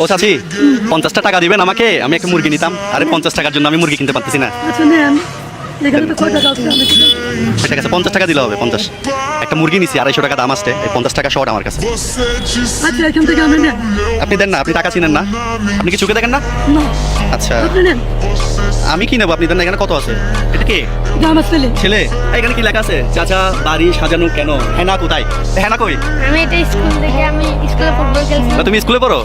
ও চাচি 50টা টাকা দিবেন আমাকে, আমি একটা মুরগি নিতাম। আরে 50 টাকার জন্য আমি মুরগি কিনতে পারতেছি না। আচ্ছা নেন, এখানে তো কয় টাকা আছে আমি কি জানি। ঠিক আছে 50 টাকা দিলে হবে। 50 একটা মুরগি নিছি, 250 টাকা দাম আসছে, এই 50 টাকা শর্ট আমার কাছে। আচ্ছা এখান থেকে আমি নেন। আপনি দেন না, আপনি টাকা চিনেন না, আপনি কি চোখে দেখেন না? না আচ্ছা আপনি নেন, আমি কি নেবো, আপনি দেন না। এখানে কত আছে? এটা কে? এটা আমার ছেলে। ছেলে? এখানে কি লেখা আছে? চাচা বাড়ি সাজানো কেন? হেনা কোথায়? হেনা কই? আমি এটা স্কুল থেকে আমি স্কুলে ফুটবল খেলছি। তুমি স্কুলে পড়ো?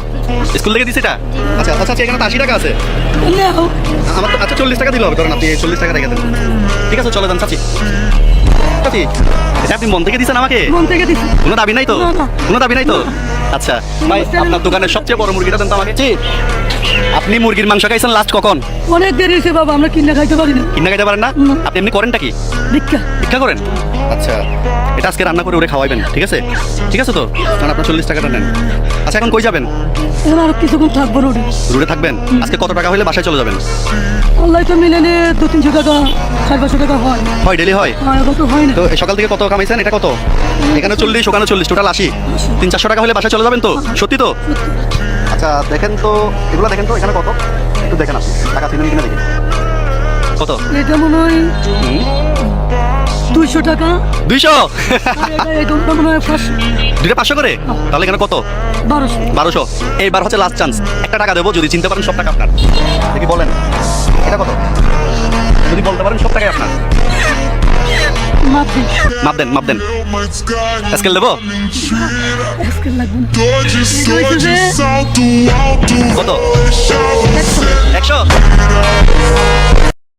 স্কুল থেকে দিছে এটা? আচ্ছা আচ্ছা আচ্ছা, এখানে তো 80 টাকা আছে। নেও, আমার তো আচ্ছা 40 টাকা দিলে হবে, ধরেন আপনি 40 টাকা রেখে দেন। ঠিক আছে চলে যান চাচি। চাচি এটা আপনি মন থেকে দিছেন আমাকে? মন থেকে দিছি। কোনো দাবি নাই তো? না, না। কোনো দাবি নাই তো? আচ্ছা ভাই, আপনার দোকানের সবচেয়ে বড় মুরগিটা দেন তো আমাকে। আপনি মুরগির মাংস খাইছেন লাস্ট কখন? অনেক দেরি হয়েছে বাবা, আমরা কিনে খাইতে পারি না। কিনা খাইতে পারেন না? না। আপনি এমনি করেনটা কি? ভিক্ষা। ভিক্ষা করেন? আচ্ছা এটা আজকে রান্না করে ওরে খাওয়াইবেন, ঠিক আছে? ঠিক আছে তো, কারণ আপনার 40 টাকাটা নেন। আচ্ছা এখন কই যাবেন? এখন আর কিছুক্ষণ থাকবো রোডে। রুটে থাকবেন? আজকে কত টাকা হইলে বাসায় চলে যাবেন? আল্লাহ তো মিলে নে 200-300 টাকা 500 টাকা হয়। হয় ডেলি হয়? হ্যাঁ এখন তো হয় না। তো এই সকাল থেকে কত কামাইছেন? এটা কত? এখানে 40, ওখানে 40, টোটাল 80। 300-400 টাকা হলে বাসায় চলে যাবেন তো? সত্যি তো? আচ্ছা দেখেন তো, এগুলো দেখেন তো এখানে কত, একটু দেখেন আপনি টাকা চিনেন কিনা দেখেন। কত? এটা মনে হয় 200 টাকা। 200? আর এই দোনটা মনে হয় 500। দুইটা 500 করে? তাহলে এখানে কত? 1200। 1200। এইবার হচ্ছে লাস্ট চান্স, একটা টাকা দেবো, যদি চিনতে পারেন সব টাকা আপনার। দেখি বলেন এটা কত, যদি বলতে পারেন সব টাকাই আপনার। মাপ দিন। মাপ দেন, মাপ দেন। স্কেল দেবো? আজকে লাগবে না। Gorgeous, It was gorgeous, a- all throughout, কত? throughout. 100?